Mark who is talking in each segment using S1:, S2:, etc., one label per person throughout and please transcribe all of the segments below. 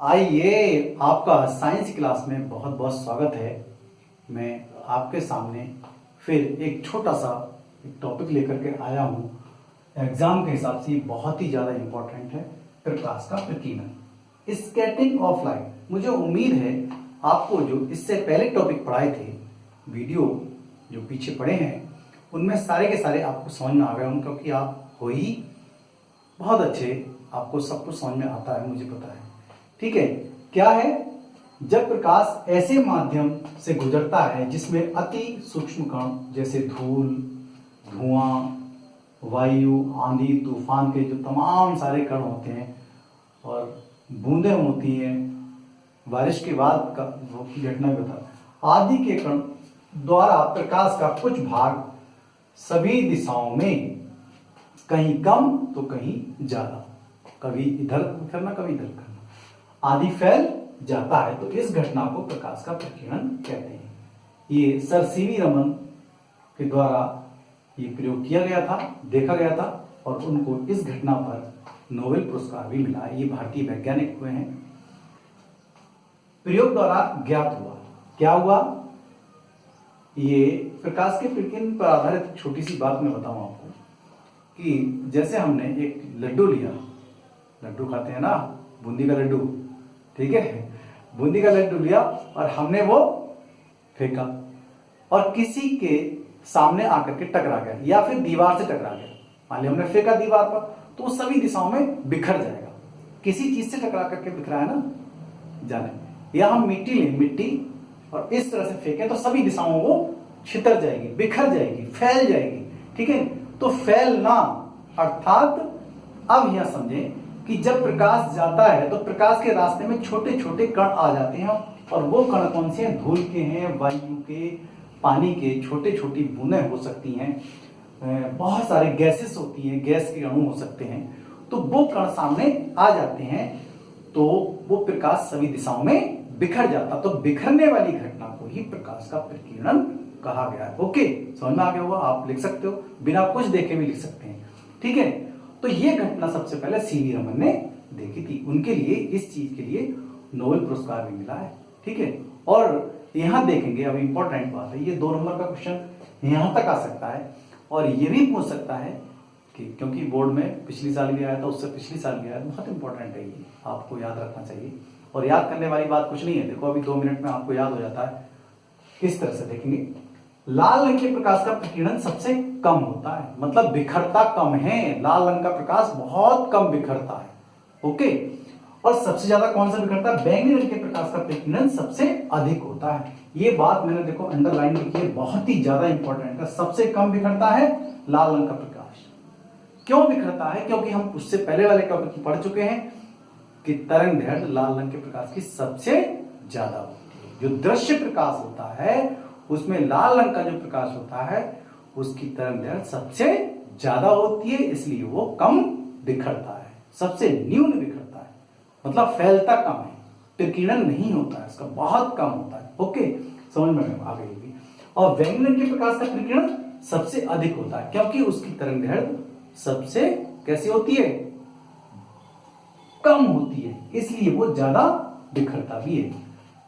S1: आइए, आपका science class में बहुत बहुत स्वागत है। मैं आपके सामने फिर एक छोटा सा एक टॉपिक लेकर के आया हूँ। एग्जाम के हिसाब से बहुत ही ज़्यादा इम्पोर्टेंट है, प्रकाश का प्रकीर्णन, स्कैटरिंग ऑफ लाइट। मुझे उम्मीद है आपको जो इससे पहले टॉपिक पढ़ाए थे, वीडियो जो पीछे पढ़े हैं, उनमें सारे के सारे आपको समझ में आ गए होंगे, क्योंकि आप हो ही बहुत अच्छे, आपको सब कुछ समझ में आता है, मुझे पता है। ठीक है, क्या है? जब प्रकाश ऐसे माध्यम से गुजरता है जिसमें अति सूक्ष्म कण जैसे धूल, धुआं, वायु, आंधी, तूफान के जो तमाम सारे कण होते हैं और बूंदें होती हैं, बारिश के बाद का घटना बता आदि के कण द्वारा प्रकाश का कुछ भाग सभी दिशाओं में, कहीं कम तो कहीं ज्यादा, कभी इधर करना कभी इधर करना, आदि फैल जाता है, तो इस घटना को प्रकाश का प्रकीर्णन कहते हैं। ये सर सीवी रमन के द्वारा ये प्रयोग किया गया था, देखा गया था, और उनको इस घटना पर नोबेल पुरस्कार भी मिला। ये भारतीय वैज्ञानिक हुए हैं। प्रयोग द्वारा ज्ञात हुआ, क्या हुआ? ये प्रकाश के प्रकीर्णन पर आधारित छोटी सी बात मैं बताऊं आपको कि जैसे हमने एक लड्डू लिया, लड्डू खाते हैं ना, बूंदी का लड्डू, ठीक है, बूंदी का लड्डू लिया और हमने वो फेंका और किसी के सामने आकर के टकरा गया या फिर दीवार से टकरा गया। मान लिया हमने फेंका दीवार पर, तो सभी दिशाओं में बिखर जाएगा। किसी चीज से टकरा करके बिखरा है ना, जाने, या हम मिट्टी लें, मिट्टी, और इस तरह से फेंके तो सभी दिशाओं वो छितर जाएगी, बिखर जाएगी, फैल जाएगी। ठीक है, तो फैलना अर्थात अब यह समझें कि जब प्रकाश जाता है तो प्रकाश के रास्ते में छोटे छोटे कण आ जाते हैं, और वो कण कौन से हैं? धूल के हैं, वायु के, पानी के, छोटे छोटी बूंदें हो सकती हैं, बहुत सारे गैसेस होती हैं, गैस के अणु हो सकते हैं। तो वो कण सामने आ जाते हैं तो वो प्रकाश सभी दिशाओं में बिखर जाता, तो बिखरने वाली घटना को ही प्रकाश का प्रकीर्णन कहा गया है। ओके, समझ में आ गया होगा? आप लिख सकते हो, बिना कुछ देखे भी लिख सकते हैं। ठीक है, तो ये घटना सबसे पहले सीवी रमन ने देखी थी। उनके लिए, इस चीज के लिए नोबेल पुरस्कार भी मिला है। ठीक है, और यहां देखेंगे, अब इंपॉर्टेंट बात है, ये 2 नंबर का क्वेश्चन यहां तक आ सकता है, और ये भी पूछ सकता है कि क्योंकि बोर्ड में पिछली साल भी आया था, उससे पिछली साल भी आया, बहुत इंपॉर्टेंट है, ये आपको याद रखना चाहिए। और याद करने वाली बात कुछ नहीं है, देखो अभी 2 मिनट में आपको याद हो जाता है। किस तरह से देखेंगे? लाल रंग के प्रकाश का प्रकीर्णन सबसे कम होता है, मतलब बिखरता कम है। लाल रंग का प्रकाश बहुत कम बिखरता है। ओके, और सबसे ज्यादा कौन सा बिखरता है? बैंगनी रंग के प्रकाश का प्रकीर्णन सबसे अधिक होता है। ये बात मैंने देखो अंडरलाइन की है, बहुत ही ज्यादा इंपॉर्टेंट है। सबसे कम बिखरता है लाल रंग का प्रकाश। क्यों बिखरता है? क्योंकि हम उससे पहले वाले टॉपिक पढ़ चुके हैं कि तरंग दैर्घ्य लाल रंग के प्रकाश की सबसे ज्यादा होती है। जो दृश्य प्रकाश होता है उसमें लाल रंग का जो प्रकाश होता है उसकी तरंगदैर्घ्य सबसे ज्यादा होती है, इसलिए वो कम बिखरता है, सबसे न्यून बिखरता है, मतलब फैलता कम है, प्रकीर्णन नहीं होता है इसका, बहुत कम होता है। ओके, समझ में आ गई होगी। और बैंगनी रंग के प्रकाश का प्रकीर्णन सबसे अधिक होता है, क्योंकि उसकी तरंगदैर्घ्य सबसे कैसी होती है? कम होती है, इसलिए वो ज्यादा बिखरता भी है।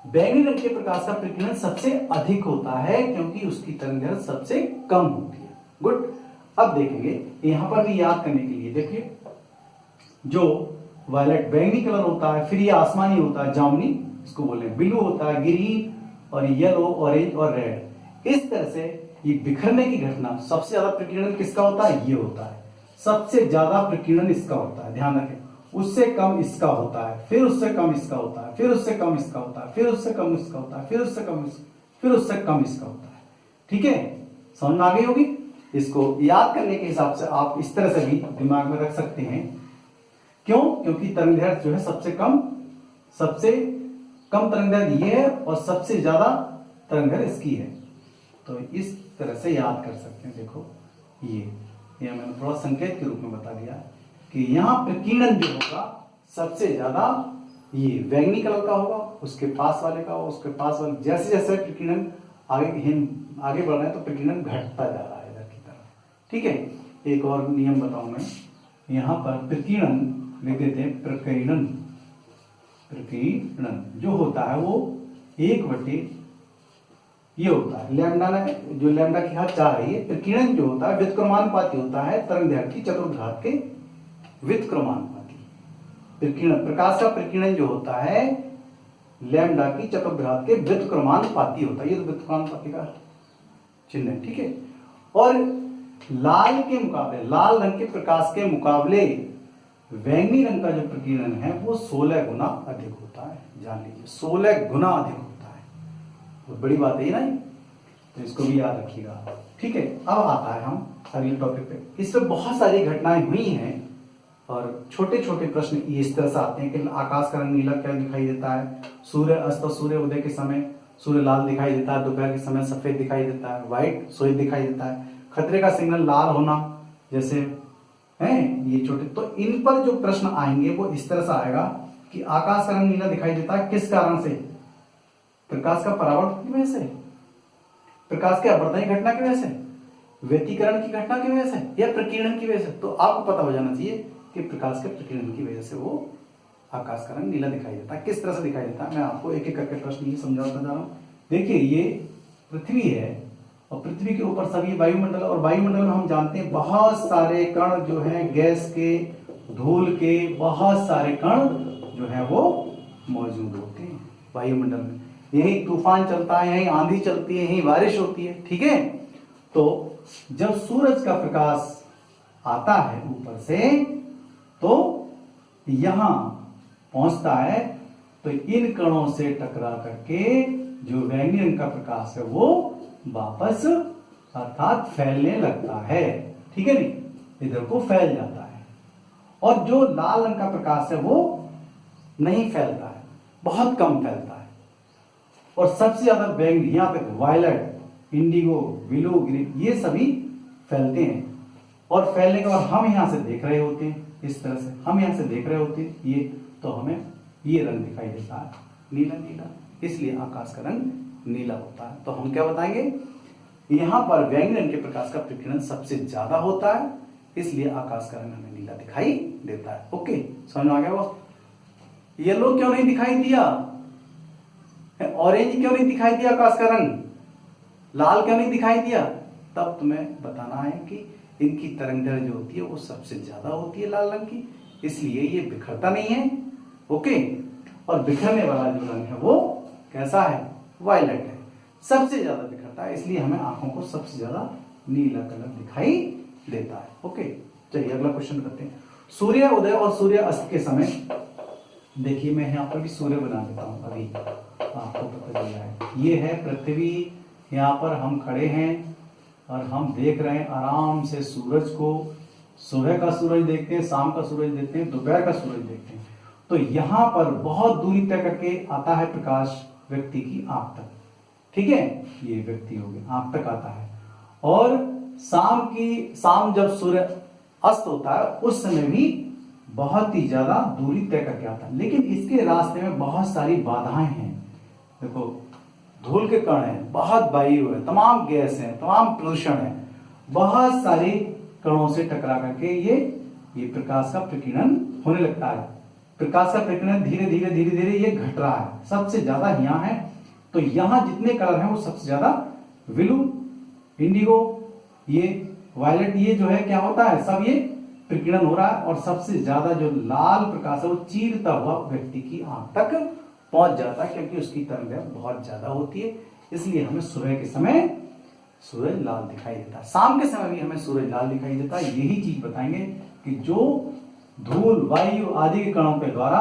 S1: बैंगनी रंग के प्रकाश का प्रकीर्णन सबसे अधिक होता है क्योंकि उसकी तरंगदैर्घ्य सबसे कम होती है। गुड, अब देखेंगे यहां पर भी याद करने के लिए, देखिए जो वायलेट बैंगनी कलर होता है, फिर ये आसमानी होता है, जामुनी इसको बोले, ब्लू होता है, ग्रीन, और येलो, ऑरेंज और रेड। इस तरह से ये बिखरने की घटना, सबसे ज्यादा प्रकीर्णन किसका होता है? ये होता है। सबसे ज्यादा प्रकीर्णन इसका होता है, ध्यान रखें। उससे कम इसका होता है, फिर उससे कम इसका होता है, फिर उससे कम इसका होता है, फिर उससे कम इसका होता है, फिर उससे कम, फिर उससे कम इसका होता है। ठीक है, समझ में आ गई होगी? इसको याद करने के हिसाब से आप इस तरह से भी दिमाग में रख सकते हैं। क्यों? क्योंकि तरंगदैर्घ्य जो है सबसे कम तरंगदैर्घ्य ये है, और सबसे ज्यादा तरंगदैर्घ्य इसकी है। तो इस तरह से याद कर सकते हैं। देखो ये मैंने थोड़ा संकेत के रूप में बता दिया कि यहाँ प्रकीर्णन जो होगा सबसे ज्यादा ये बैंगनी कलर का होगा, उसके पास वाले का होगा, उसके पास वाले, जैसे जैसे प्रकीर्णन आगे बढ़ रहे हैं तो प्रकीर्णन घटता जा रहा है इधर की तरफ। ठीक है, एक और नियम बताऊं मैं, यहाँ पर प्रकीर्णन लिख देते हैं प्रकीर्णन प्रकीर्णन जो होता है वो 1/, ये होता है लैम्डा ने, जो लैम्डा की घात 4 है, ये प्रकीर्णन जो होता है व्युत्क्रमानुपाती होता है तरंगदैर्घ्य की चतुर्थ घात के व्युत्क्रमानुपाती। प्रकीर्णन, प्रकाश का प्रकीर्णन जो होता है लैम्डा की चतुर्थ घात के व्युत्क्रमानुपाती होता है। ये तो व्युत्क्रमानुपाती का चिन्ह है, ठीक है। और लाल के मुकाबले, लाल रंग के प्रकाश के मुकाबले बैंगनी रंग का जो प्रकीर्णन है वो 16 गुना अधिक होता है। जान लीजिए 16 गुना अधिक होता है। बहुत बड़ी बात है ना, तो इसको भी याद रखिएगा, ठीक है। अब आता है हम अगले टॉपिक पे। इस पर बहुत सारी घटनाएं हुई हैं और छोटे छोटे प्रश्न इस तरह से आते हैं कि आकाश का रंग नीला क्या दिखाई देता है, सूर्य अस्त और सूर्य उदय के समय सूर्य लाल दिखाई देता है, दोपहर के समय सफेद दिखाई देता है, व्हाइट श्वेत दिखाई देता है, खतरे का सिग्नल लाल होना जैसे हैं ये छोटे। तो इन पर जो प्रश्न आएंगे वो इस तरह से आएगा कि आकाश का रंग नीला दिखाई देता है किस कारण से, प्रकाश का परावर्तन की वजह से, प्रकाश के अपवर्तन घटना की वजह से, व्यतिकरण की घटना की वजह से, या प्रकीर्णन की वजह से। तो आपको पता हो जाना चाहिए कि प्रकाश के प्रकीर्णन की वजह से वो आकाश का रंग नीला दिखाई देता है। किस तरह से दिखाई देता है मैं आपको एक एक करके प्रश्न ये समझाता जा रहा हूं। देखिए ये पृथ्वी है और पृथ्वी के ऊपर सभी वायुमंडल, और वायुमंडल में हम जानते हैं बहुत सारे कण जो हैं गैस के, धूल के, बहुत सारे कण जो है वो मौजूद होते हैं वायुमंडल में। यही तूफान चलता है, यही आंधी चलती है, यही बारिश होती है, ठीक है। तो जब सूरज का प्रकाश आता है ऊपर से तो यहां पहुंचता है तो इन कणों से टकरा करके जो बैंगनी रंग का प्रकाश है वो वापस अर्थात फैलने लगता है, ठीक है नहीं, इधर को फैल जाता है। और जो लाल रंग का प्रकाश है वो नहीं फैलता है, बहुत कम फैलता है। और सबसे ज्यादा बैंगनी, यहां पे वायलेट, इंडिगो, ब्लू, ग्रीन, ये सभी फैलते हैं। और फैलने के बाद हम यहां से देख रहे होते हैं, इस तरह से हम यहां से देख रहे होते हैं ये, तो हमें ये रंग दिखाई देता है नीला नीला, इसलिए आकाश का रंग नीला होता है। तो हम क्या बताएंगे, यहां पर बैंगनी रंग के प्रकाश का प्रकीर्णन सबसे ज्यादा होता है, इसलिए आकाश का रंग हमें नीला दिखाई देता है। ओके, समझ में आ गया वो? येलो क्यों नहीं दिखाई दिया, ऑरेंज क्यों नहीं दिखाई दिया आकाश का रंग, लाल क्यों नहीं दिखाई दिया? तब तुम्हें बताना है कि इनकी तरंगदैर्घ्य जो होती है वो सबसे ज्यादा होती है लाल रंग की, इसलिए ये बिखरता नहीं है। ओके, और बिखरने वाला जो रंग है वो कैसा है, वायलेट है, सबसे ज्यादा बिखरता है, इसलिए हमें आंखों को सबसे ज्यादा नीला कलर दिखाई देता है। ओके, चलिए अगला क्वेश्चन करते हैं। सूर्य उदय और सूर्य अस्त के समय, देखिए मैं यहाँ पर भी सूर्य बना देता हूं, अभी आपको पता चल रहा है ये है पृथ्वी, यहाँ पर हम खड़े हैं और हम देख रहे हैं आराम से सूरज को। सुबह का सूरज देखते हैं, शाम का सूरज देखते हैं, दोपहर का सूरज देखते हैं। तो यहां पर बहुत दूरी तय करके आता है प्रकाश व्यक्ति की आंख तक, ठीक है, ये व्यक्ति हो गया, आंख तक आता है। और शाम जब सूर्य अस्त होता है उस समय भी बहुत ही ज्यादा दूरी तय करके आता है, लेकिन इसके रास्ते में बहुत सारी बाधाएं हैं। देखो धूल के कण है, बहुत वायु है, तमाम गैस है, तमाम प्रदूषण है, बहुत सारे कणों से टकरा करके ये प्रकाश का प्रकीर्णन होने लगता है। प्रकाश का प्रकीर्णन धीरे धीरे ये घट रहा है, सबसे ज्यादा यहाँ है। तो यहाँ जितने कलर हैं वो सबसे ज्यादा ब्लू, इंडिगो, ये वायलेट, ये जो है क्या होता है, सब ये प्रकीर्णन हो रहा है। और सबसे ज्यादा जो लाल प्रकाश है वो चीरता हुआ व्यक्ति की आंख तक पहुंच जाता है, क्योंकि उसकी तरंगदैर्घ्य बहुत ज्यादा होती है, इसलिए हमें सुबह के समय सूरज लाल दिखाई देता है, शाम के समय भी हमें सूरज लाल दिखाई देता है। यही चीज बताएंगे कि जो धूल, वायु आदि के कणों के द्वारा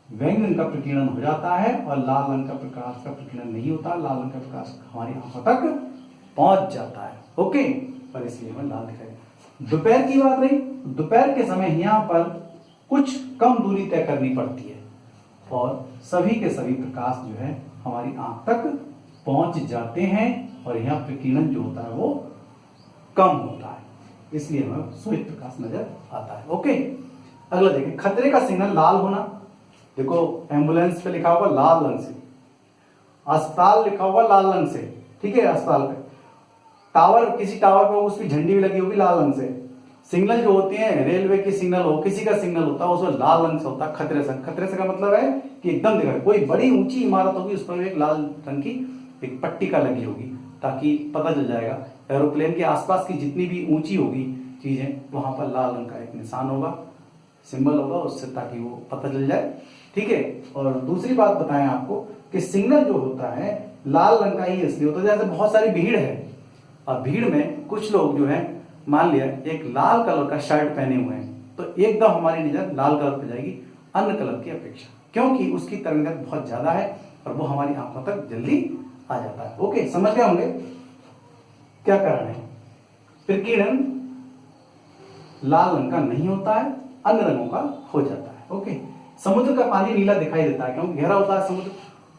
S1: बैंगनी रंग का प्रकीर्णन हो जाता है और लाल रंग का प्रकाश का प्रकीर्णन नहीं होता, लाल रंग का प्रकाश हमारी आंखों तक पहुंच जाता है। ओके, और इसलिए हमें लाल दिखाई देता है। दोपहर की बात रही, दोपहर के समय यहाँ पर कुछ कम दूरी तय करनी पड़ती है और सभी के सभी प्रकाश जो है हमारी आंख तक पहुंच जाते हैं और यहाँ प्रकीर्णन जो होता है वो कम होता है, इसलिए हमें श्वेत प्रकाश नजर आता है। ओके, अगला देखें, खतरे का सिग्नल लाल होना। देखो एम्बुलेंस पे लिखा हुआ लाल रंग से, अस्पताल लिखा हुआ लाल रंग से, ठीक है, अस्पताल पे, टावर, किसी टावर पे उसकी झंडी भी लगी होगी लाल रंग से, सिग्नल जो होते हैं, रेलवे की सिग्नल हो, किसी का सिग्नल होता है, उसमें लाल रंग से होता है, खतरे से। खतरे से का मतलब है कि एकदम दिखा, कोई बड़ी ऊंची इमारत होगी उस पर एक लाल रंग की एक पट्टिका लगी होगी, ताकि पता चल जाएगा। एरोप्लेन के आसपास की जितनी भी ऊंची होगी चीजें, वहां पर लाल रंग का एक निशान होगा, सिंबल होगा उससे, ताकि वो पता चल जाए। ठीक है। और दूसरी बात बताएं आपको कि सिग्नल जो होता है लाल रंग का ही इसलिए होता है, जैसे बहुत सारी भीड़ है और भीड़ में कुछ लोग जो है, मान लिया एक लाल कलर का शर्ट पहने हुए हैं, तो एकदम हमारी नजर लाल कलर पर जाएगी अन्य कलर की अपेक्षा, क्योंकि उसकी तरंगत बहुत ज्यादा है और वो हमारी आंखों तक जल्दी आ जाता है। ओके, समझ गए होंगे क्या कारण है। प्रकीर्णन लाल रंग का नहीं होता है, अन्य रंगों का हो जाता है। ओके, समुद्र का पानी नीला दिखाई देता है क्योंकि गहरा होता है समुद्र,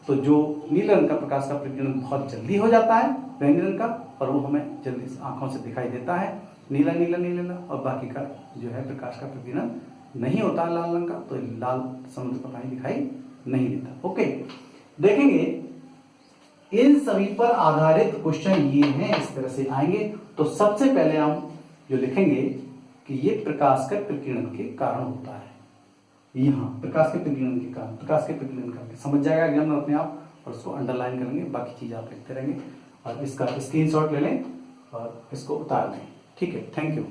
S1: तो जो नीले रंग का प्रकाश का प्रकीर्णन बहुत जल्दी हो जाता है बैंगनी रंग का, और वो हमें जल्दी से आंखों से दिखाई देता है नीला नीला नीला नीला, और बाकी का जो है प्रकाश का प्रकीर्णन नहीं होता लाल रंग का, तो लाल समुद्र का पानी दिखाई नहीं देता। ओके, देखेंगे इन सभी पर आधारित क्वेश्चन ये हैं, इस तरह से आएंगे। तो सबसे पहले हम जो लिखेंगे कि ये प्रकाश का प्रकीर्णन के कारण होता है, यहाँ प्रकाश के प्रकीर्णन के कारण, प्रकाश के प्रकीर्णन करके समझ जाएगा एग्जामिनर अपने आप, और उसको अंडरलाइन करेंगे, बाकी चीज आप लिखते रहेंगे और इसका स्क्रीनशॉट ले लें और इसको उतार लें। ठीक है, थैंक यू।